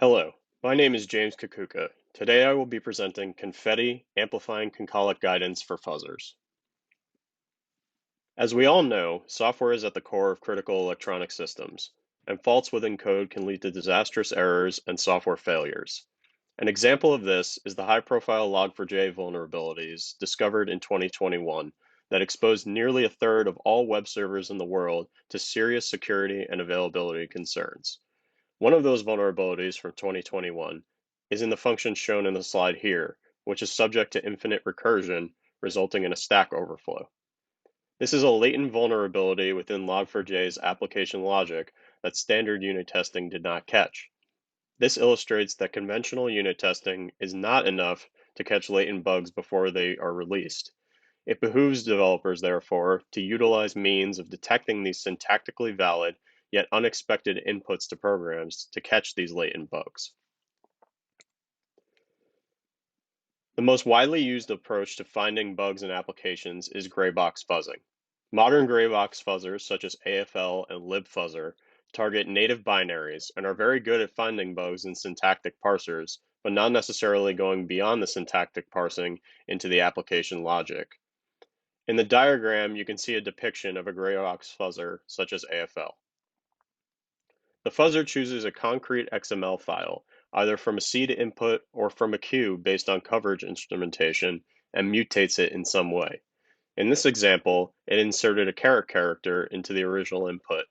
Hello, my name is James Kakuka. Today I will be presenting CONFETTI Amplifying Concolic Guidance for Fuzzers. As we all know, software is at the core of critical electronic systems, and faults within code can lead to disastrous errors and software failures. An example of this is the high-profile Log4j vulnerabilities discovered in 2021 that exposed nearly a third of all web servers in the world to serious security and availability concerns. One of those vulnerabilities from 2021 is in the function shown in the slide here, which is subject to infinite recursion, resulting in a stack overflow. This is a latent vulnerability within Log4j's application logic that standard unit testing did not catch. This illustrates that conventional unit testing is not enough to catch latent bugs before they are released. It behooves developers, therefore, to utilize means of detecting these syntactically valid yet unexpected inputs to programs to catch these latent bugs. The most widely used approach to finding bugs in applications is Greybox fuzzing. Modern Greybox fuzzers, such as AFL and libfuzzer, target native binaries and are very good at finding bugs in syntactic parsers, but not necessarily going beyond the syntactic parsing into the application logic. In the diagram, you can see a depiction of a Greybox fuzzer, such as AFL. The fuzzer chooses a concrete XML file, either from a seed input or from a queue based on coverage instrumentation, and mutates it in some way. In this example, it inserted a character into the original input.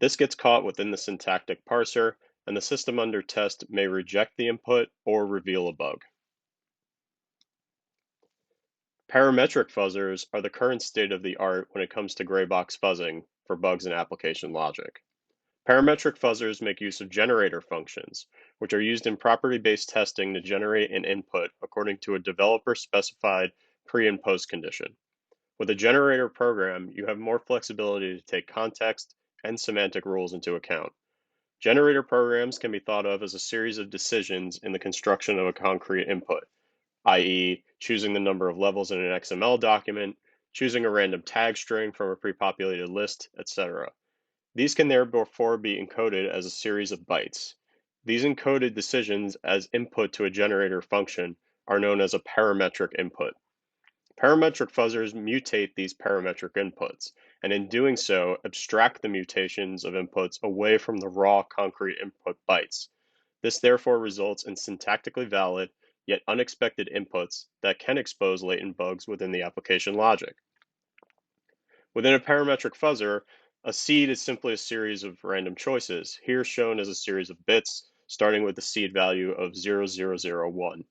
This gets caught within the syntactic parser, and the system under test may reject the input or reveal a bug. Parametric fuzzers are the current state of the art when it comes to Greybox fuzzing for bugs in application logic. Parametric fuzzers make use of generator functions, which are used in property-based testing to generate an input according to a developer-specified pre- and post-condition. With a generator program, you have more flexibility to take context and semantic rules into account. Generator programs can be thought of as a series of decisions in the construction of a concrete input, i.e., choosing the number of levels in an XML document, choosing a random tag string from a pre-populated list, etc. These can therefore be encoded as a series of bytes. These encoded decisions as input to a generator function are known as a parametric input. Parametric fuzzers mutate these parametric inputs, and in doing so, abstract the mutations of inputs away from the raw concrete input bytes. This therefore results in syntactically valid, yet unexpected inputs that can expose latent bugs within the application logic. Within a parametric fuzzer, a seed is simply a series of random choices, here shown as a series of bits, starting with the seed value of 0001.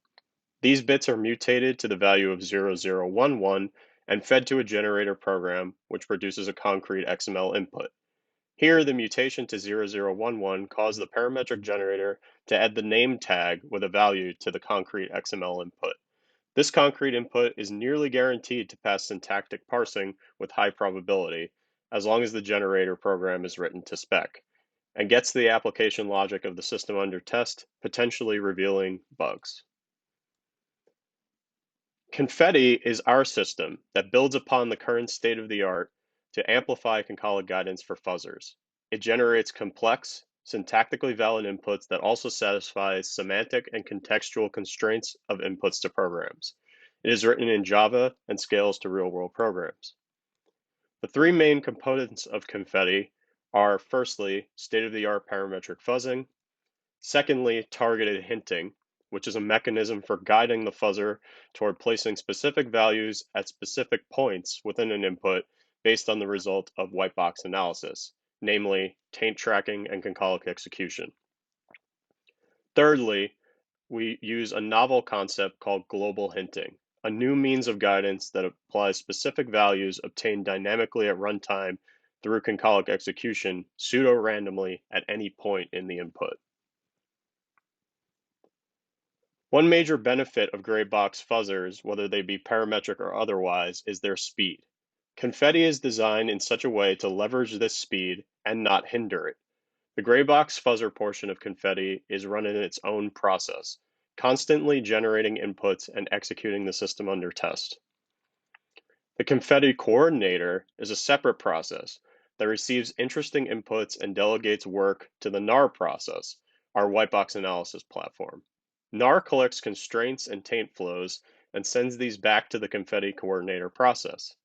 These bits are mutated to the value of 0011 and fed to a generator program, which produces a concrete XML input. Here, the mutation to 0011 caused the parametric generator to add the name tag with a value to the concrete XML input. This concrete input is nearly guaranteed to pass syntactic parsing with high probability, as long as the generator program is written to spec, and gets the application logic of the system under test, potentially revealing bugs. CONFETTI is our system that builds upon the current state of the art to amplify Concolic guidance for fuzzers. It generates complex, syntactically valid inputs that also satisfy semantic and contextual constraints of inputs to programs. It is written in Java and scales to real-world programs. The three main components of CONFETTI are, firstly, state-of-the-art parametric fuzzing, secondly, targeted hinting, which is a mechanism for guiding the fuzzer toward placing specific values at specific points within an input based on the result of Whitebox analysis, namely taint tracking and concolic execution. Thirdly, we use a novel concept called global hinting, a new means of guidance that applies specific values obtained dynamically at runtime through concolic execution pseudo-randomly at any point in the input. One major benefit of Greybox fuzzers, whether they be parametric or otherwise, is their speed. CONFETTI is designed in such a way to leverage this speed and not hinder it. The Greybox fuzzer portion of CONFETTI is run in its own process, constantly generating inputs and executing the system under test. The CONFETTI coordinator is a separate process that receives interesting inputs and delegates work to the NAR process, our Whitebox analysis platform. NAR collects constraints and taint flows and sends these back to the Confetti coordinator process.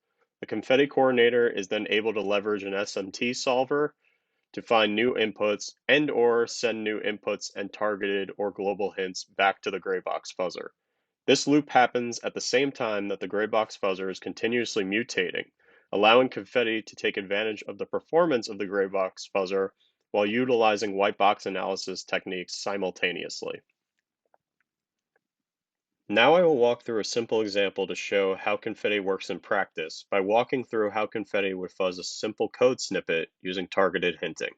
The Confetti coordinator is then able to leverage an SMT solver to find new inputs and/or send new inputs and targeted or global hints back to the Greybox fuzzer. This loop happens at the same time that the Greybox fuzzer is continuously mutating, allowing Confetti to take advantage of the performance of the Greybox fuzzer while utilizing whitebox analysis techniques simultaneously. Now I will walk through a simple example to show how Confetti works in practice by walking through how Confetti would fuzz a simple code snippet using targeted hinting.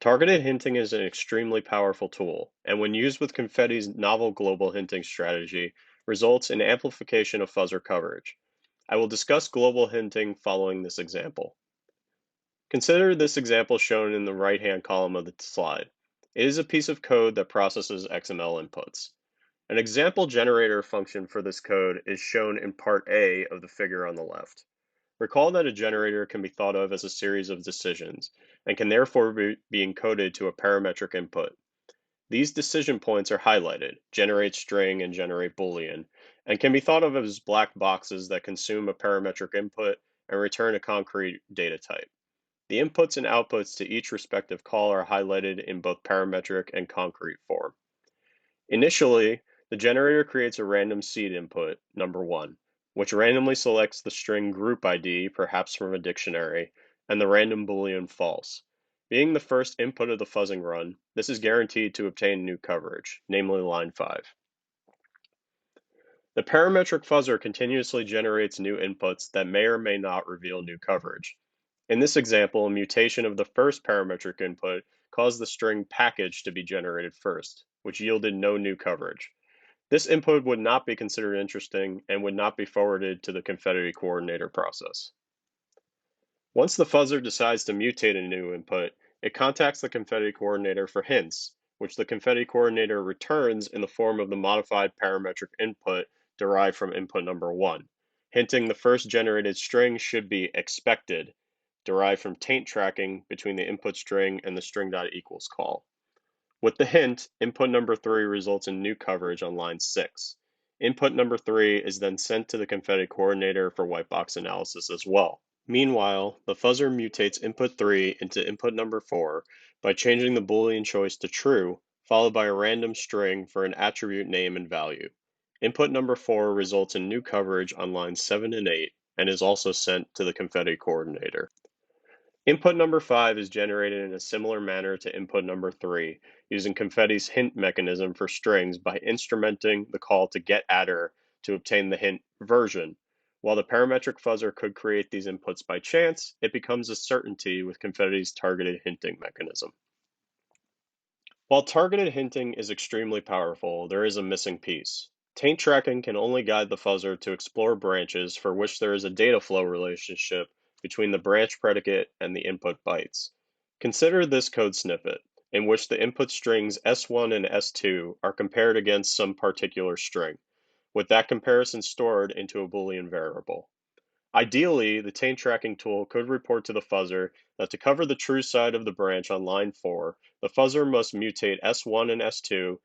Targeted hinting is an extremely powerful tool, and when used with Confetti's novel global hinting strategy, results in amplification of fuzzer coverage. I will discuss global hinting following this example. Consider this example shown in the right-hand column of the slide. It is a piece of code that processes XML inputs. An example generator function for this code is shown in part A of the figure on the left. Recall that a generator can be thought of as a series of decisions, and can therefore be encoded to a parametric input. These decision points are highlighted, generate string and generate boolean, and can be thought of as black boxes that consume a parametric input and return a concrete data type. The inputs and outputs to each respective call are highlighted in both parametric and concrete form. Initially, the generator creates a random seed input, number 1, which randomly selects the string group ID, perhaps from a dictionary, and the random boolean false. Being the first input of the fuzzing run, this is guaranteed to obtain new coverage, namely line 5. The parametric fuzzer continuously generates new inputs that may or may not reveal new coverage. In this example, a mutation of the first parametric input caused the string package to be generated first, which yielded no new coverage. This input would not be considered interesting and would not be forwarded to the Confetti coordinator process. Once the fuzzer decides to mutate a new input, it contacts the Confetti coordinator for hints, which the Confetti coordinator returns in the form of the modified parametric input derived from input number 1. Hinting the first generated string should be expected, derived from taint tracking between the input string and the string.equals call. With the hint, input number 3 results in new coverage on line 6. Input number 3 is then sent to the Confetti coordinator for whitebox analysis as well. Meanwhile, the fuzzer mutates input 3 into input number 4 by changing the Boolean choice to true, followed by a random string for an attribute name and value. Input number 4 results in new coverage on lines 7 and 8 and is also sent to the Confetti coordinator. Input number 5 is generated in a similar manner to input number 3, using Confetti's hint mechanism for strings by instrumenting the call to getAttr to obtain the hint version. While the parametric fuzzer could create these inputs by chance, it becomes a certainty with Confetti's targeted hinting mechanism. While targeted hinting is extremely powerful, there is a missing piece. Taint tracking can only guide the fuzzer to explore branches for which there is a data flow relationship between the branch predicate and the input bytes. Consider this code snippet, in which the input strings S1 and S2 are compared against some particular string, with that comparison stored into a Boolean variable. Ideally, the taint tracking tool could report to the fuzzer that to cover the true side of the branch on line 4, the fuzzer must mutate S1 and S2,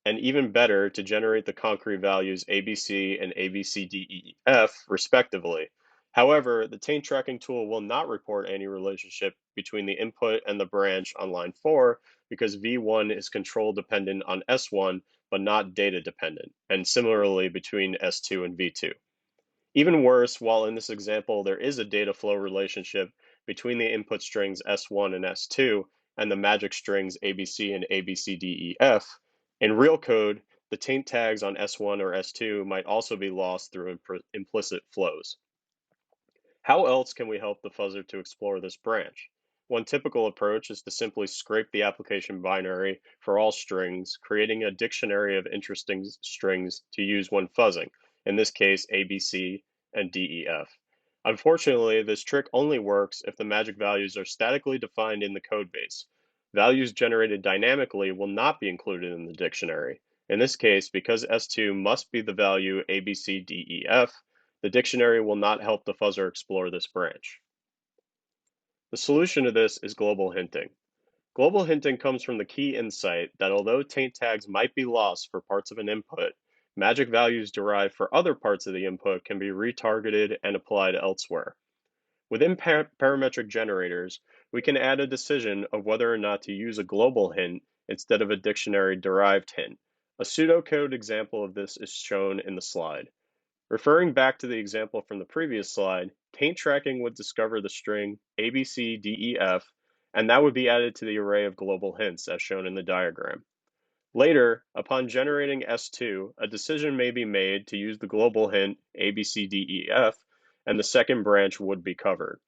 and even better, to generate the concrete values ABC and ABCDEF, respectively. However, the taint tracking tool will not report any relationship between the input and the branch on line 4 because V1 is control dependent on S1 but not data dependent, and similarly between S2 and V2. Even worse, while in this example there is a data flow relationship between the input strings S1 and S2 and the magic strings ABC and ABCDEF, in real code, the taint tags on S1 or S2 might also be lost through implicit flows. How else can we help the fuzzer to explore this branch? One typical approach is to simply scrape the application binary for all strings, creating a dictionary of interesting strings to use when fuzzing, in this case ABC and DEF. Unfortunately, this trick only works if the magic values are statically defined in the codebase. Values generated dynamically will not be included in the dictionary. In this case, because S2 must be the value ABCDEF, the dictionary will not help the fuzzer explore this branch. The solution to this is global hinting. Global hinting comes from the key insight that although taint tags might be lost for parts of an input, magic values derived for other parts of the input can be retargeted and applied elsewhere. Within parametric generators, we can add a decision of whether or not to use a global hint instead of a dictionary-derived hint. A pseudocode example of this is shown in the slide. Referring back to the example from the previous slide, taint tracking would discover the string ABCDEF, and that would be added to the array of global hints as shown in the diagram. Later, upon generating S2, a decision may be made to use the global hint ABCDEF, and the second branch would be covered.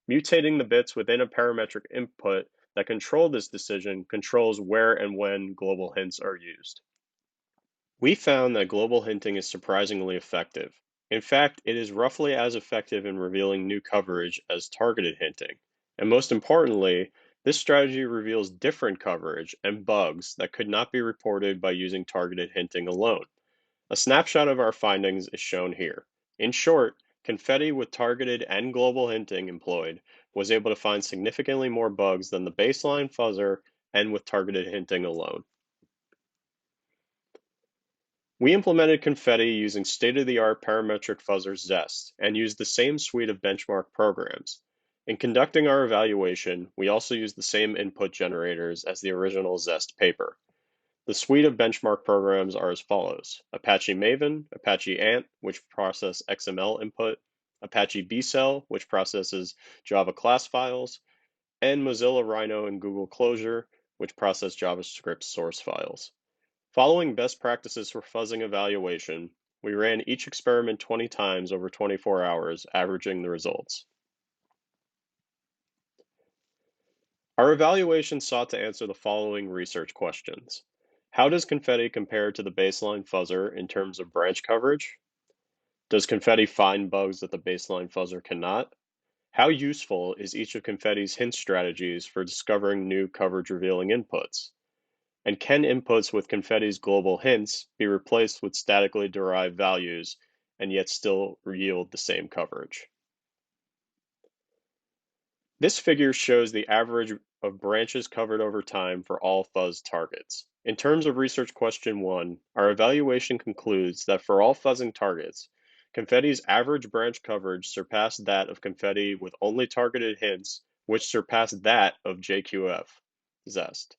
Mutating the bits within a parametric input that control this decision controls where and when global hints are used. We found that global hinting is surprisingly effective. In fact, it is roughly as effective in revealing new coverage as targeted hinting. And most importantly, this strategy reveals different coverage and bugs that could not be reported by using targeted hinting alone. A snapshot of our findings is shown here. In short, Confetti with targeted and global hinting employed was able to find significantly more bugs than the baseline fuzzer and with targeted hinting alone. We implemented Confetti using state-of-the-art parametric fuzzer Zest and used the same suite of benchmark programs. In conducting our evaluation, we also used the same input generators as the original Zest paper. The suite of benchmark programs are as follows: Apache Maven, Apache Ant, which process XML input, Apache bcell, which processes Java class files, and Mozilla Rhino and Google Closure, which process JavaScript source files. Following best practices for fuzzing evaluation, we ran each experiment 20 times over 24 hours, averaging the results. Our evaluation sought to answer the following research questions. How does Confetti compare to the baseline fuzzer in terms of branch coverage? Does Confetti find bugs that the baseline fuzzer cannot? How useful is each of Confetti's hint strategies for discovering new coverage revealing inputs? And can inputs with Confetti's global hints be replaced with statically derived values and yet still yield the same coverage? This figure shows the average of branches covered over time for all fuzz targets. In terms of research question 1, our evaluation concludes that for all fuzzing targets, Confetti's average branch coverage surpassed that of Confetti with only targeted hints, which surpassed that of JQF, Zest.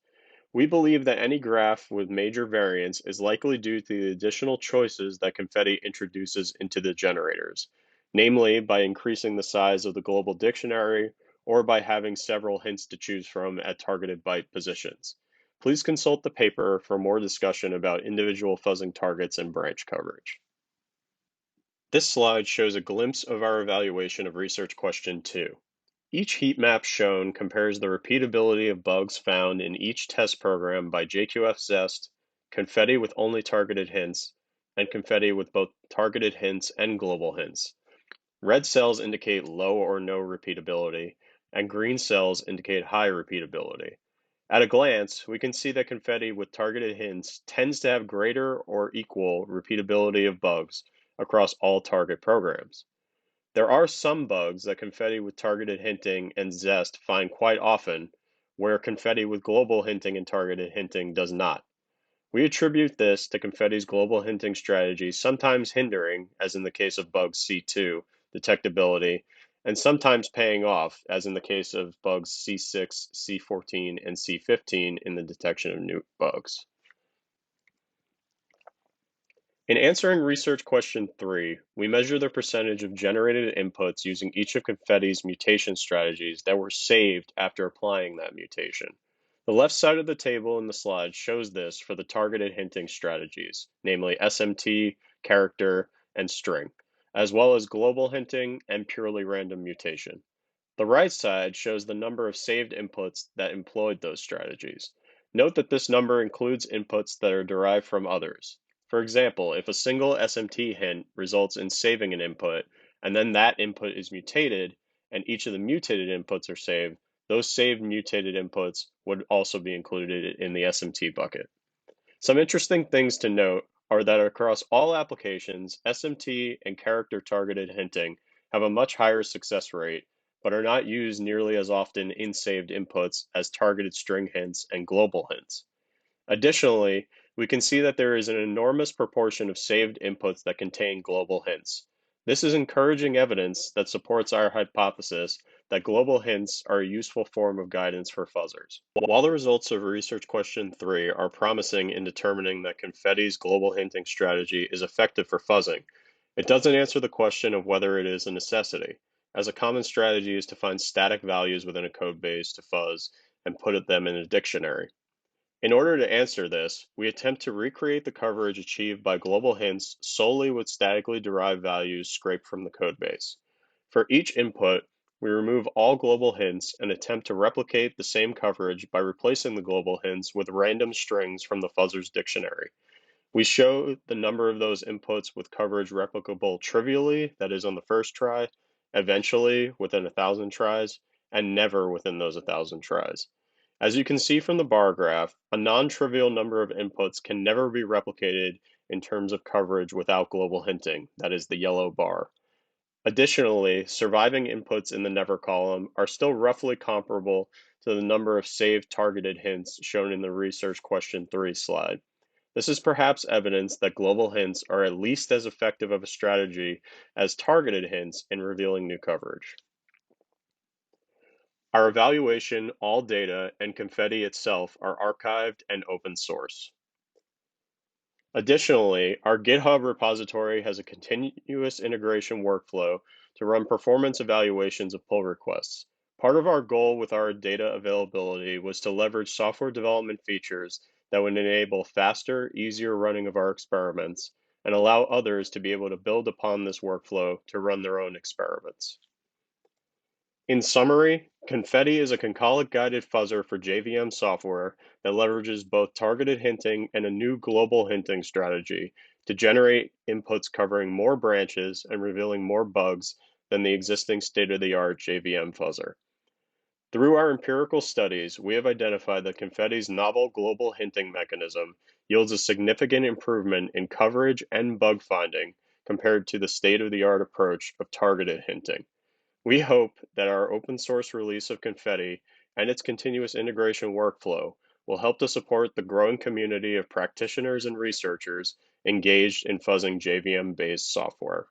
We believe that any graph with major variance is likely due to the additional choices that Confetti introduces into the generators, namely by increasing the size of the global dictionary or by having several hints to choose from at targeted byte positions. Please consult the paper for more discussion about individual fuzzing targets and branch coverage. This slide shows a glimpse of our evaluation of research question 2. Each heat map shown compares the repeatability of bugs found in each test program by JQF Zest, Confetti with only targeted hints, and Confetti with both targeted hints and global hints. Red cells indicate low or no repeatability, and green cells indicate high repeatability. At a glance, we can see that Confetti with targeted hints tends to have greater or equal repeatability of bugs across all target programs. There are some bugs that Confetti with targeted hinting and Zest find quite often, where Confetti with global hinting and targeted hinting does not. We attribute this to Confetti's global hinting strategy sometimes hindering, as in the case of bug C2, detectability, and sometimes paying off, as in the case of bugs C6, C14, and C15 in the detection of new bugs. In answering research question 3, we measure the percentage of generated inputs using each of Confetti's mutation strategies that were saved after applying that mutation. The left side of the table in the slide shows this for the targeted hinting strategies, namely SMT, character, and string, as well as global hinting and purely random mutation. The right side shows the number of saved inputs that employed those strategies. Note that this number includes inputs that are derived from others. For example, if a single SMT hint results in saving an input, and then that input is mutated, and each of the mutated inputs are saved, those saved mutated inputs would also be included in the SMT bucket. Some interesting things to note are that across all applications, SMT and character targeted hinting have a much higher success rate, but are not used nearly as often in saved inputs as targeted string hints and global hints. Additionally, we can see that there is an enormous proportion of saved inputs that contain global hints. This is encouraging evidence that supports our hypothesis that global hints are a useful form of guidance for fuzzers. While the results of research question 3 are promising in determining that Confetti's global hinting strategy is effective for fuzzing, it doesn't answer the question of whether it is a necessity, as a common strategy is to find static values within a code base to fuzz and put them in a dictionary. In order to answer this, we attempt to recreate the coverage achieved by global hints solely with statically derived values scraped from the codebase. For each input, we remove all global hints and attempt to replicate the same coverage by replacing the global hints with random strings from the Fuzzers dictionary. We show the number of those inputs with coverage replicable trivially, that is on the first try, eventually within 1,000 tries, and never within those 1,000 tries. As you can see from the bar graph, a non-trivial number of inputs can never be replicated in terms of coverage without global hinting, that is the yellow bar. Additionally, surviving inputs in the never column are still roughly comparable to the number of saved targeted hints shown in the research question 3 slide. This is perhaps evidence that global hints are at least as effective of a strategy as targeted hints in revealing new coverage. Our evaluation, all data, and Confetti itself are archived and open source. Additionally, our GitHub repository has a continuous integration workflow to run performance evaluations of pull requests. Part of our goal with our data availability was to leverage software development features that would enable faster, easier running of our experiments and allow others to be able to build upon this workflow to run their own experiments. In summary, Confetti is a Concolic guided fuzzer for JVM software that leverages both targeted hinting and a new global hinting strategy to generate inputs covering more branches and revealing more bugs than the existing state-of-the-art JVM fuzzer. Through our empirical studies, we have identified that Confetti's novel global hinting mechanism yields a significant improvement in coverage and bug finding compared to the state-of-the-art approach of targeted hinting. We hope that our open source release of Confetti and its continuous integration workflow will help to support the growing community of practitioners and researchers engaged in fuzzing JVM-based software.